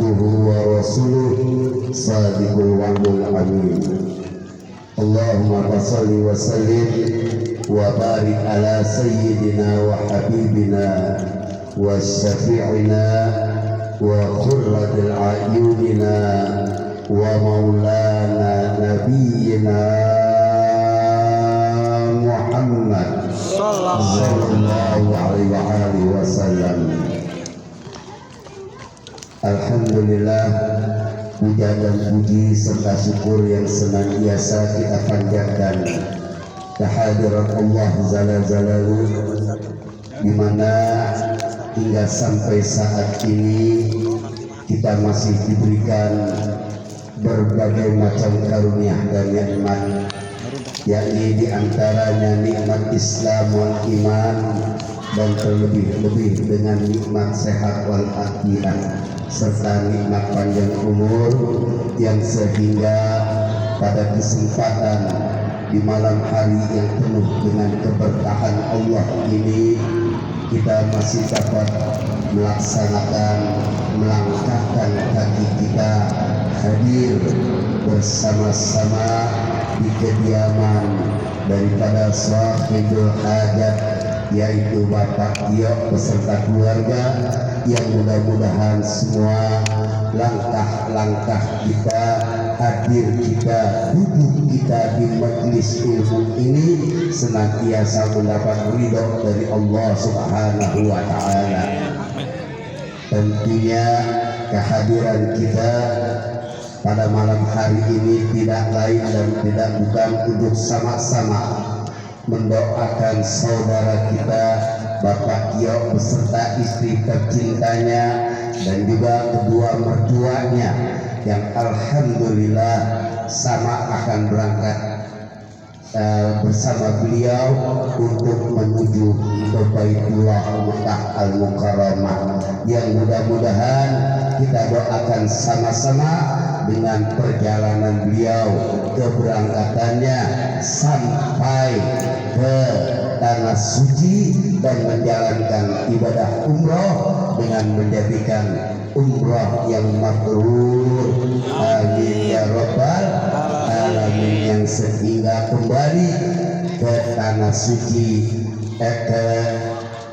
abduhu wa rasuluh sadiqul wa'dul amin. Allahumma salli wa sallim wa barik ala sayyidina wa habibina wa syafi'ina wa khurratil a'yunina wa maulana nabiyyina Muhammad sallallahu alaihi wasallam. Alhamdulillah, puja dan puji serta syukur yang senantiasa kita panjatkan kehadiran Allah Jalla Jalaluhu, di mana hingga sampai saat ini kita masih diberikan berbagai macam karunia dan nikmat, yakni diantaranya nikmat Islam wal iman, dan terlebih-lebih dengan nikmat sehat wal afiat serta nikmat panjang umur, yang sehingga pada kesempatan di malam hari yang penuh dengan keberkahan Allah ini kita masih dapat melaksanakan, melangkahkan kaki kita hadir bersama-sama di kediaman daripada sahibul hajat, yaitu Bapak Tio beserta keluarga, yang mudah-mudahan semua langkah-langkah kita, hadir kita, duduk kita di majelis ilmu ini senantiasa mendapat ridho dari Allah Subhanahu wa Ta'ala. Tentunya kehadiran kita pada malam hari ini tidak lain dan tidak bukan untuk sama-sama mendoakan saudara kita Bapak Tio beserta istri tercintanya dan juga kedua mertuanya yang alhamdulillah sama akan berangkat bersama beliau untuk menuju ke Baitullah Makkah Al-Mukarramah, yang mudah-mudahan kita doakan sama-sama dengan perjalanan beliau, keberangkatannya sampai ke tanah suci dan menjalankan ibadah umroh dengan menjadikan umroh yang mabrur. Amin ya rabbal alamin. Yang sehingga kembali ke tanah suci, ke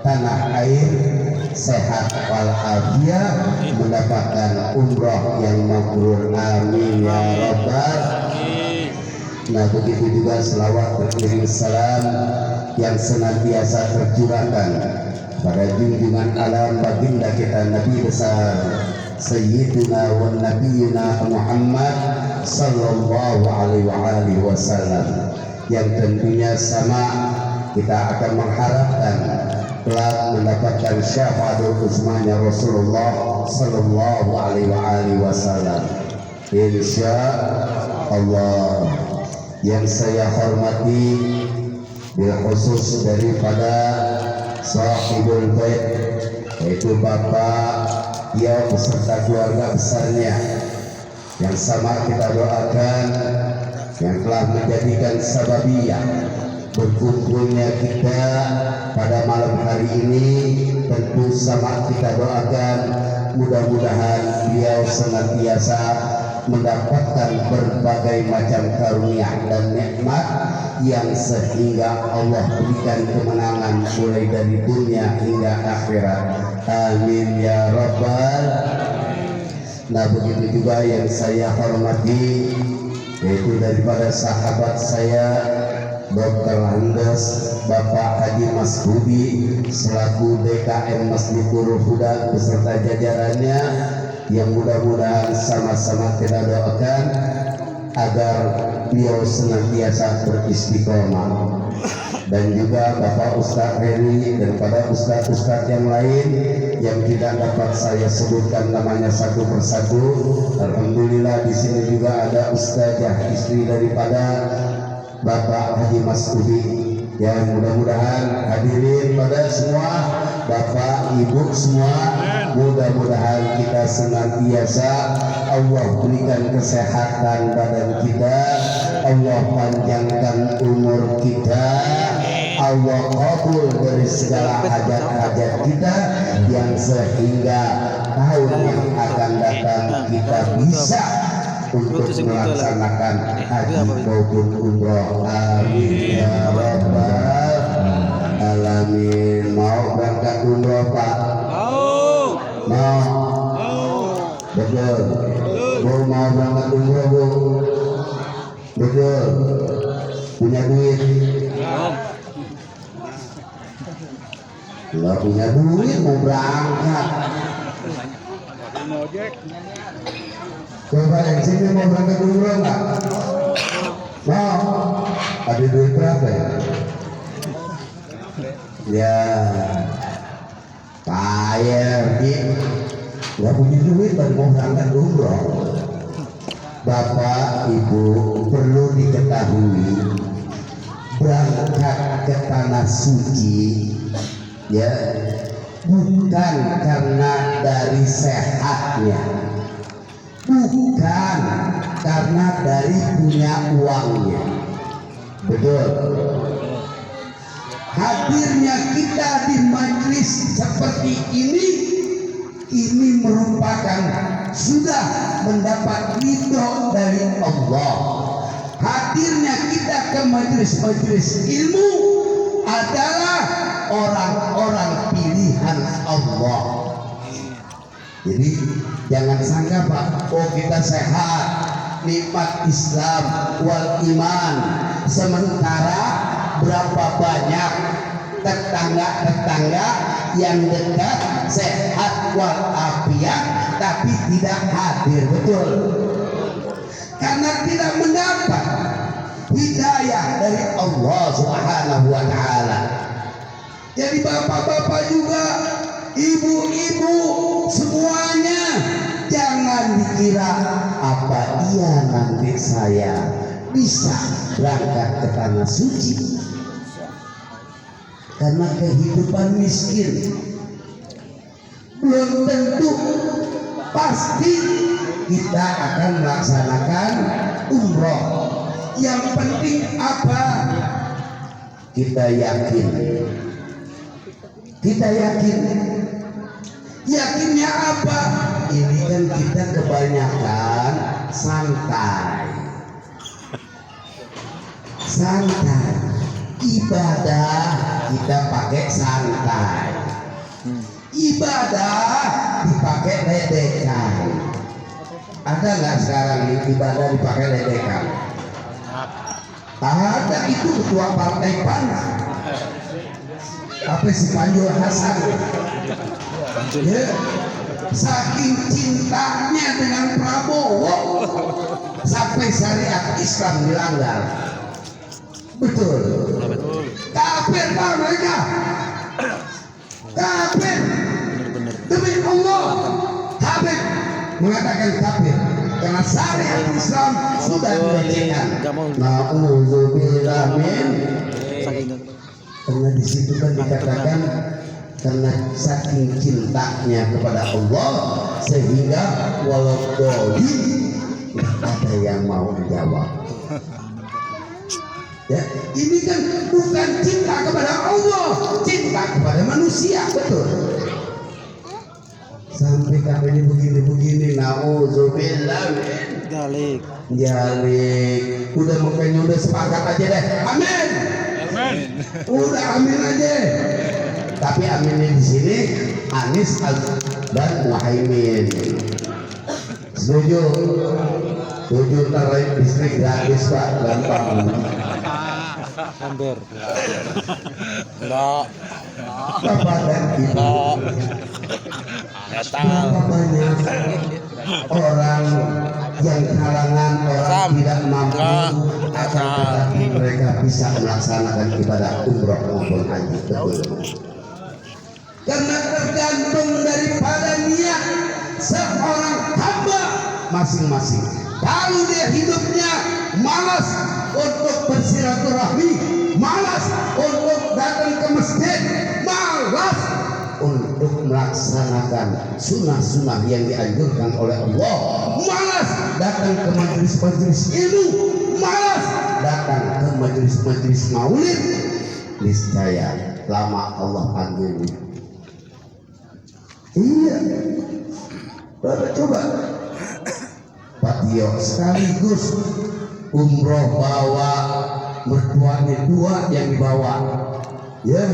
tanah air sehat walafiat, mendapatkan umroh yang mabrur. Amin ya rabbal. Nah, begitu juga selawat berkirim salam yang senantiasa tercurahkan pada junjungan alam baginda kita Nabi besar Sayyidina wa Nabiyina Muhammad sallallahu alaihi wasallam, yang tentunya sama kita akan mengharapkan telah mendapatkan syafaatul uzmanya Rasulullah sallallahu alaihi wasallam insya Allah. Yang saya hormati bil khusus daripada sahibul bait, yaitu Bapak Tio beserta keluarga besarnya, yang sama kita doakan, yang telah menjadikan sababiyah berkumpulnya kita pada malam hari ini. Tentu sama kita doakan, mudah-mudahan beliau senantiasa mendapatkan berbagai macam karunia dan nikmat, yang sehingga Allah berikan kemenangan mulai dari dunia hingga akhirat. Amin ya rabbal. Nah, begitu juga yang saya hormati, yaitu daripada sahabat saya Dr. Andes Bapak Haji Mas Budi selaku DKM Masjidul Huda beserta jajarannya, yang mudah-mudahan sama-sama kita doakan agar beliau senantiasa beristiqomah, dan juga Bapak Ustadz Heri dan pada Ustadz-Ustadz yang lain yang tidak dapat saya sebutkan namanya satu persatu. Alhamdulillah di sini juga ada Ustazah istri daripada Bapak Haji Mas Budi, yang mudah-mudahan hadirin pada semua Bapak Ibu semua, mudah-mudahan kita senantiasa Allah berikan kesehatan badan kita, Allah panjangkan umur kita, Allah kabul dari segala hajat-hajat kita, yang sehingga tahun yang akan datang kita bisa untuk melaksanakan haji maupun umroh. Amin ya rabbal alamin. Mau berangkat umroh Pak? Mau. Betul. Bu mau berangkat umroh Bu? Betul. Punya duit? Nggak punya duit mau berangkat. Coba yang sini mau berangkat umroh nggak? Mau? Ada duit berapa ya? Ya, kaya gitu. Nggak punya duit baru mau berangkat umroh. Bapak Ibu perlu diketahui, berangkat ke tanah suci ya bukan karena dari sehatnya, bukan karena dari punya uangnya. Betul. Hadirnya kita di majelis seperti ini merupakan sudah mendapat ridho dari Allah. Hadirnya kita ke majelis ilmu adalah orang-orang pilihan Allah. Jadi jangan sangka Pak, oh kita sehat, nikmat Islam wal iman, sementara berapa banyak tetangga-tetangga yang dekat sehat walafiat tapi tidak hadir. Betul, karena tidak mendapat hidayah dari Allah Subhanahu wa ta'ala. Jadi bapak-bapak juga, ibu-ibu semuanya, jangan dikira apa iya nanti saya bisa berangkat ke tanah suci. Karena kehidupan miskin belum tentu pasti kita akan melaksanakan umroh. Yang penting apa? Kita yakin. Yakinnya apa? Ini kan kita kebanyakan santai. Ibadah kita pakai santai, ibadah dipakai ledekan. Ada nggak sekarang ini ibadah dipakai ledekan? Ada, itu ketua partai PAN apa si Panjul Hasan ya, saking cintanya dengan Prabowo sampai syariat Islam dilanggar. Betul. Kafir Pak mereka. Kafir. Demi Allah. Habib mengatakan kafir karena syariat Islam sudah dilecehkan. Nauzubillah min. Karena di situ kan dikatakan karena saking cintanya kepada Allah sehingga walau doli ada yang mau menjawab. Ya, ini kan bukan cinta kepada Allah, cinta kepada manusia. Betul. Sampai katanya begini, nauzubillah min. Jalik. Udah makanya udah sepakat aja deh. Amin. Udah amin aja. Tapi aminnya di sini Anies dan Muhaimin. Setuju? Setuju tarik listrik gratis Pak, gampang. Hampir. Enggak. Bapak dan Ibu. Berapa banyak orang yang kalangan orang tidak mampu akan tetapi mereka bisa melaksanakan ibadah umroh maupun haji. Betul. Karena tergantung daripada niat seorang hamba masing-masing. Kalau dia hidupnya malas untuk bersilaturahmi, malas untuk datang ke masjid, malas untuk melaksanakan sunnah-sunnah yang dianjurkan oleh Allah, malas datang ke majelis-majelis ilmu, malas datang ke majelis-majelis maulid, niscaya lama Allah panggilnya. Iya, Bapak coba Patio sekaligus umroh bawa mertuanya dua yang dibawa. Ya,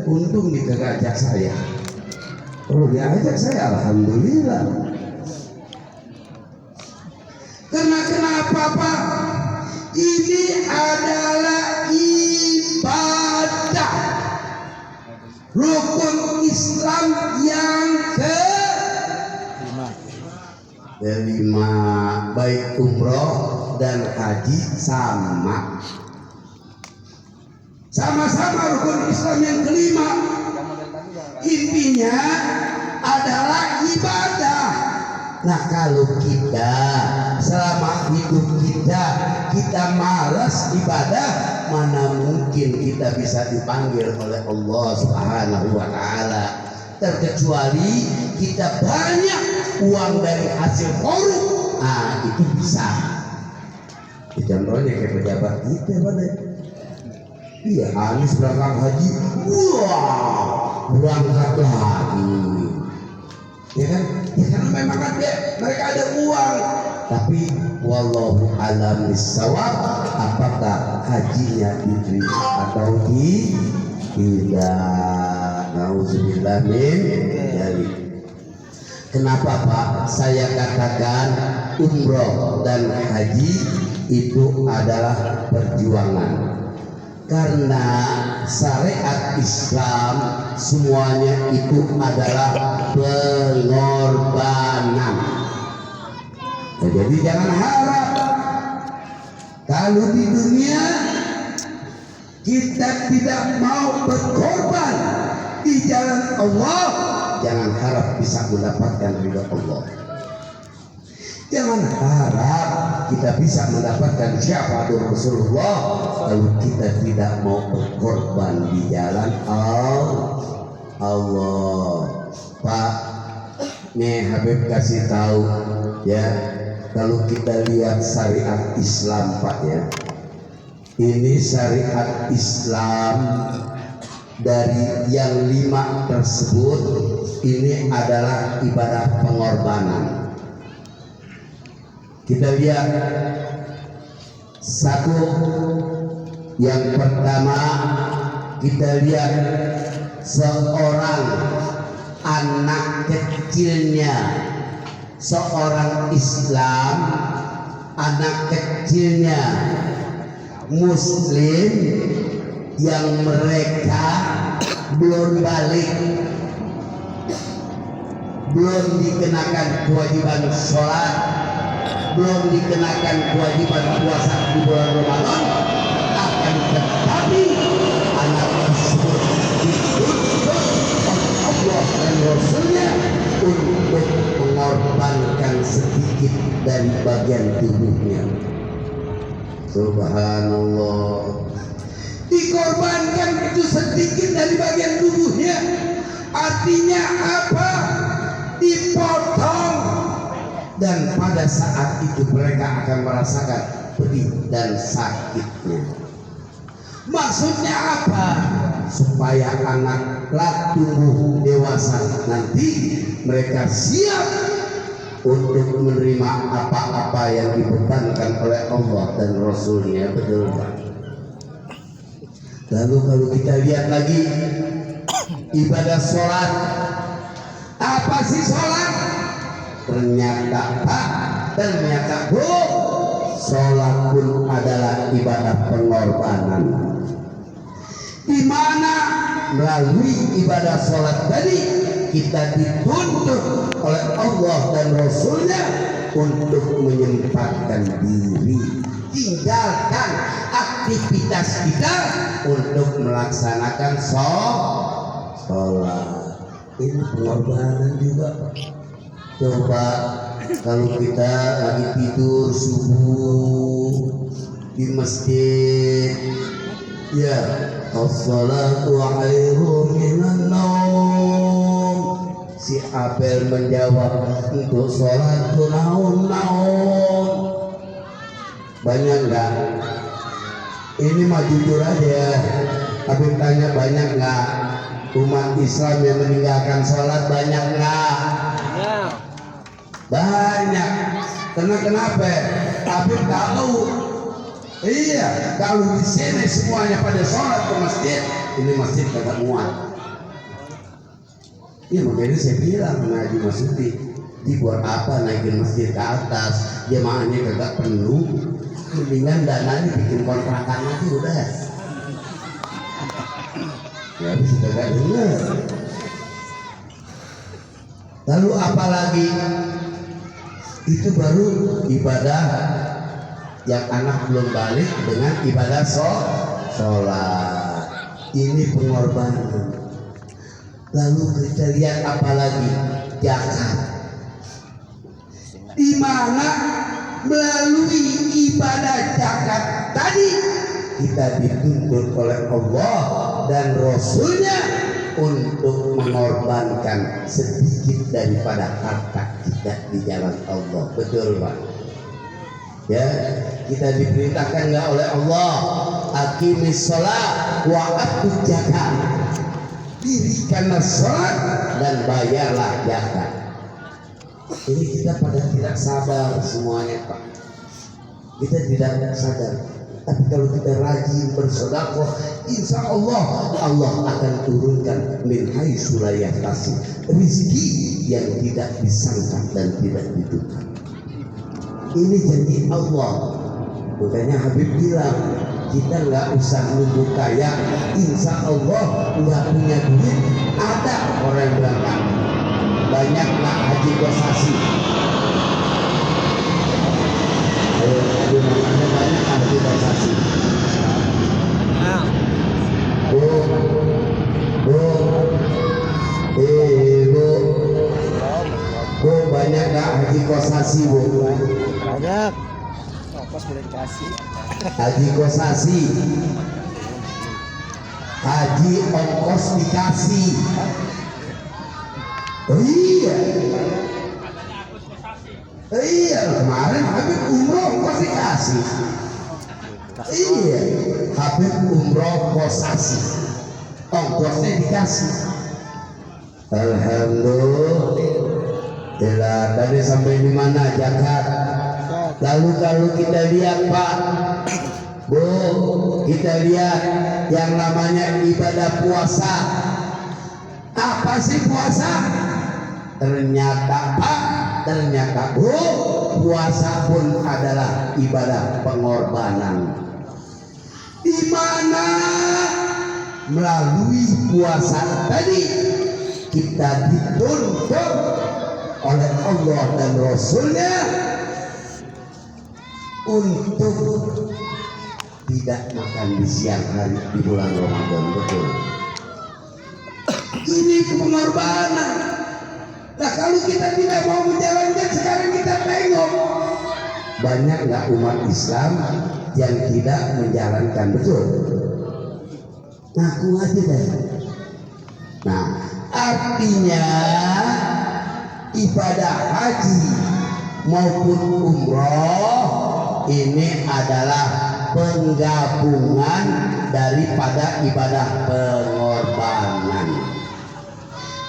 untung diajak saya. Oh, diajak saya, alhamdulillah. Karena kenapa Pak? Ini adalah ibadah rukun Islam yang kelima. Baik umroh dan haji sama-sama rukun Islam yang kelima. Intinya adalah ibadah. Nah, kalau kita selama hidup kita malas ibadah, mana mungkin kita bisa dipanggil oleh Allah Subhanahu wa taala. Terkecuali kita banyak uang dari hasil korup. Ah, itu bisa. Contohnya kayak pejabat kita pada. Iya, Anies berangkat haji. Wah, berangkat lagi. Ya kan? Ya karena memang kan mereka ada uang. Tapi wallahu alam bissawab, apakah hajinya diterima atau tidak? Nauzubillah min dzalik. Kenapa Pak saya katakan umroh dan haji itu adalah perjuangan? Karena syariat Islam semuanya itu adalah pengorbanan. Nah, jadi jangan harap kalau di dunia kita tidak mau berkorban di jalan Allah, jangan harap bisa mendapatkan ridha Allah. Jangan harap kita bisa mendapatkan syafaat Rasulullah kalau kita tidak mau berkorban di jalan Allah. Pak, nih Habib kasih tahu ya, kalau kita lihat syariat Islam Pak ya, ini syariat Islam dari yang 5 tersebut ini adalah ibadah pengorbanan. Kita lihat satu, yang pertama kita lihat seorang anak kecilnya, seorang Islam, anak kecilnya Muslim yang mereka belum balik, belum dikenakan kewajiban sholat, belum dikenakan kewajiban puasa di bulan Ramadan, akan tetapi anak tersebut dituntut oleh Allah dan Rasulnya untuk mengorbankan sedikit dari bagian tubuhnya. Subhanallah, dikorbankan itu sedikit dari bagian tubuhnya. Artinya apa? Dipotong. Dan pada saat itu mereka akan merasakan pedih dan sakitnya. Maksudnya apa? Supaya anak kelak tumbuh dewasa nanti mereka siap untuk menerima apa-apa yang dibebankan oleh Allah dan Rasulnya. Betul Pak? Lalu kalau kita lihat lagi ibadah sholat, apa sih sholat? Ternyata Pak, ternyata Bu, sholat pun adalah ibadah pengorbanan. Di mana melalui ibadah sholat tadi kita dituntut oleh Allah dan Rasulnya untuk menyempatkan diri, tinggalkan aktivitas kita untuk melaksanakan sholat. Ini pengorbanan juga. Coba kalau kita lagi tidur subuh di masjid, ya, as-salatu khairum minan naum. Si Abel menjawab, untuk sholat itu naon-naon. Banyak enggak? Ini mah jujur aja. Abel tanya, banyak enggak umat Islam yang meninggalkan sholat? Banyak enggak? Banyak. Kenapa? Habib tahu. Iya, kalau di sini semuanya pada sholat ke masjid, ini masjid kagak muat. Iya, makanya saya bilang Haji Masudi, dibuat apa naikin masjid ke atas, jemaahnya kagak penuh, mendingan dananya bikin kontrakan aja udah. Ya habis kagak dengar. Lalu apalagi itu baru ibadah yang anak belum balik dengan ibadah sholat. Ini pengorbanan. Lalu kita lihat apalagi zakat, di mana melalui ibadah zakat tadi kita dituntut oleh Allah dan Rasulnya untuk mengorbankan sedikit daripada harta kita di jalan Allah. Betul Pak? Ya, kita diperintahkan nggak oleh Allah, aqimis sholat wa atuz zakat, dirikanlah sholat dan bayarlah zakat. Ini kita pada tidak sadar semuanya Pak. Kita tidak sadar. Tapi kalau kita rajin bersedekah, insya Allah Allah akan turunkan min haitsu la yahtasib, rezeki yang tidak disangka dan tidak diduga. Ini janji Allah. Makanya Habib bilang kita nggak usah nunggu kaya, insya Allah nggak punya duit. Ada orang yang bilang banyak nak haji kosasi. Ayo namanya banyak haji kosasi. Bu, banyak nggak haji kosasi bu? Banyak. Ongkos boleh dikasih. Haji kosasi, haji ongkos dikasih. Oh iya, iya kemarin Habib umroh ongkos dikasih. Iya, Habib umroh kosasi, ongkosnya dikasih. Alhamdulillah. Tadi sampai di mana zakat? Lalu kalau kita lihat Pak, Bu, kita lihat yang namanya ibadah puasa. Apa sih puasa? Ternyata Pak, ternyata Bu, puasa pun adalah ibadah pengorbanan. Di mana melalui puasa tadi kita dituntut oleh Allah dan Rasulnya untuk tidak makan di siang hari di bulan Ramadan. Betul. Ini pengorbanan. Nah kalau kita tidak mau menjalankan, sekarang kita tengok banyak nggak umat Islam yang tidak menjalankan. Betul. Ngaku aja deh. Nah artinya ibadah haji maupun umroh ini adalah penggabungan daripada ibadah pengorbanan,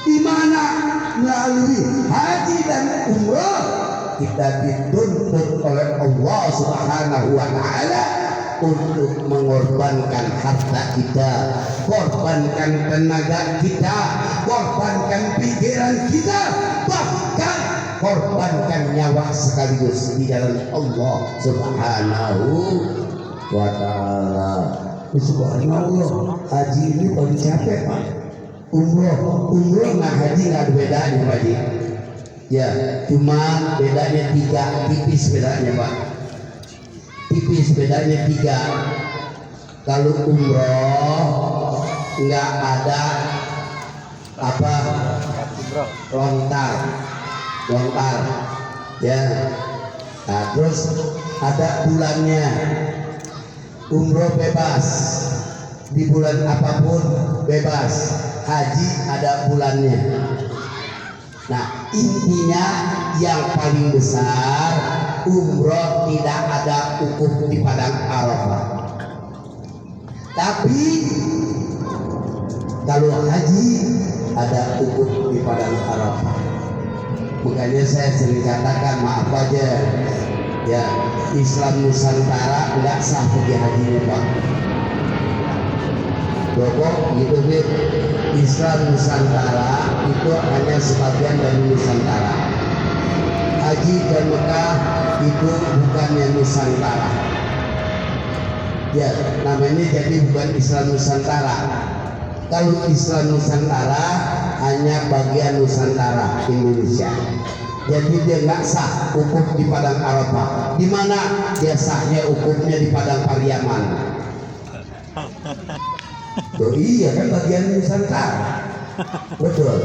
di mana melalui haji dan umroh kita dituntut oleh Allah Subhanahu wa Ta'ala untuk mengorbankan harta kita, korbankan tenaga kita, korbankan pikiran kita, bahkan korbankan nyawa sekaligus di jalan Allah Subhanahu wa Ta'ala. Subhanallah, haji ini paling capek Pak. Umroh nggak haji nggak ada bedanya Pak Haji. Ya, cuma bedanya 3, tipis bedanya Pak. Tipis bedanya 3. Kalau umroh nggak ada apa lontar ya. Nah, terus ada bulannya. Umroh bebas di bulan apapun bebas, haji ada bulannya. Nah intinya yang paling besar, umroh tidak ada wukuf di padang Arafah. Tapi kalau haji ada wukuf di padang Arafah. Makanya saya sering katakan maaf aja ya, Islam Nusantara nggak sah pergi haji Pak. Pokok gitu nih, Islam Nusantara itu hanya sebagian dari Nusantara. Haji dan Mekah itu bukannya Nusantara. Ya, namanya jadi bukan Islam Nusantara. Kalau Islam Nusantara hanya bagian Nusantara Indonesia. Jadi dia nggak sah wukuf di Padang Arafah. Di mana dia sahnya wukufnya di Padang Pariaman. Oh iya kan bagian Nusantara. Betul.